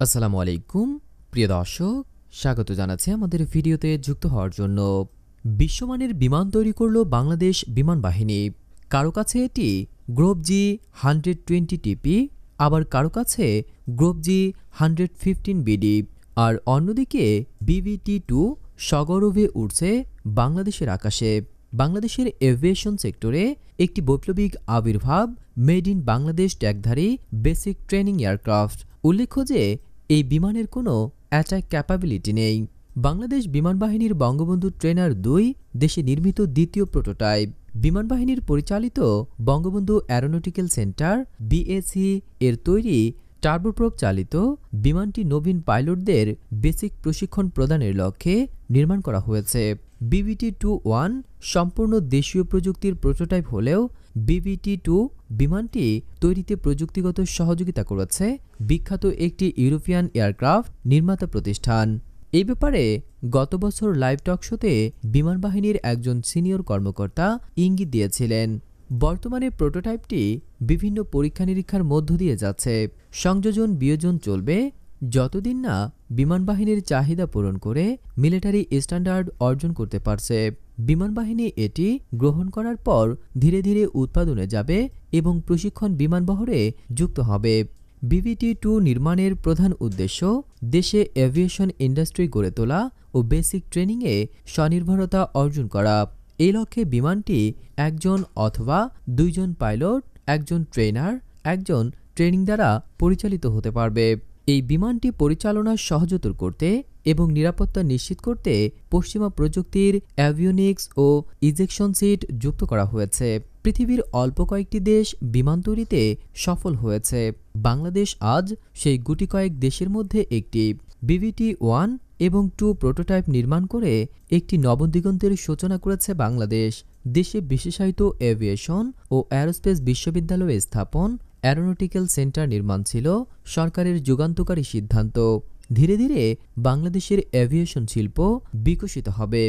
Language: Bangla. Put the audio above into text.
আসসালামু আলাইকুম প্রিয় দর্শক, স্বাগত জানাচ্ছি আমাদের ভিডিওতে যুক্ত হওয়ার জন্য। বিশ্বমানের বিমান তৈরি করল বাংলাদেশ বিমান বাহিনী। কারো কাছে এটি গ্রুপ জি 120 টিপি, আবার কারো কাছে গ্রুপ জি 115 বিডি, আর অন্যদিকে BVT-2 সগৌরবে উড়ছে বাংলাদেশের আকাশে। বাংলাদেশের এভিয়েশন সেক্টরে একটি বৈপ্লবিক আবির্ভাব মেড ইন বাংলাদেশ ট্যাগধারী বেসিক ট্রেনিং এয়ারক্রাফট। উল্লেখ্য যে এই বিমানের কোনো অ্যাটাক ক্যাপাবিলিটি নেই। বাংলাদেশ বিমান বাহিনীর বঙ্গবন্ধু ট্রেনার 2 দেশে নির্মিত দ্বিতীয় প্রোটোটাইপ। বিমান বাহিনীর পরিচালিত বঙ্গবন্ধু অ্যারোনটিক্যাল সেন্টার BAC এর তৈরি টার্বোপ্রপ চালিত বিমানটি নবীন পাইলটদের বেসিক প্রশিক্ষণ প্রদানের লক্ষ্যে নির্মাণ করা হয়েছে। BVT-2-1 সম্পূর্ণ দেশীয় প্রযুক্তির প্রোটোটাইপ হলেও BVT-2 বিমানটি তৈরিতে প্রযুক্তিগত সহযোগিতা করেছে বিখ্যাত একটি ইউরোপিয়ান এয়ারক্রাফট নির্মাতা প্রতিষ্ঠান। এই ব্যাপারে গত বছর লাইভ টক শোতে বিমান বাহিনীর একজন সিনিয়র কর্মকর্তা ইঙ্গিত দিয়েছিলেন। বর্তমানে প্রোটোটাইপটি বিভিন্ন পরীক্ষা নিরীক্ষার মধ্য দিয়ে যাচ্ছে। সংযোজন বিয়োজন চলবে যতদিন না বিমান বাহিনীর চাহিদা পূরণ করে মিলিটারি স্ট্যান্ডার্ড অর্জন করতে পারছে। বিমান বাহিনী এটি গ্রহণ করার পর ধীরে ধীরে উৎপাদনে যাবে এবং প্রশিক্ষণ বিমানবহরে যুক্ত হবে। BVT-2 নির্মাণের প্রধান উদ্দেশ্য দেশে এভিয়েশন ইন্ডাস্ট্রি গড়ে তোলা ও বেসিক ট্রেনিংয়ে স্বনির্ভরতা অর্জন করা। এই লক্ষ্যে বিমানটি একজন অথবা দুইজন পাইলট, একজন ট্রেনার, একজন ট্রেনিং দ্বারা পরিচালিত হতে পারবে। এই বিমানটি পরিচালনা সহজতর করতে এবং নিরাপত্তা নিশ্চিত করতে পশ্চিমা প্রযুক্তির অ্যাভিওনিক্স ও ইজেকশন সিট যুক্ত করা হয়েছে। পৃথিবীর অল্প কয়েকটি দেশ বিমান তৈরিতে সফল হয়েছে। বাংলাদেশ আজ সেই গুটি কয়েক দেশের মধ্যে একটি। BVT-1 এবং 2 প্রোটোটাইপ নির্মাণ করে একটি নবদিগন্তের সূচনা করেছে বাংলাদেশ। দেশে বিশেষায়িত এভিয়েশন ও অ্যারোস্পেস বিশ্ববিদ্যালয় স্থাপন, অ্যারোনটিক্যাল সেন্টার নির্মাণ ছিল সরকারের যুগান্তকারী সিদ্ধান্ত। ধীরে ধীরে বাংলাদেশের এভিয়েশন শিল্প বিকশিত হবে।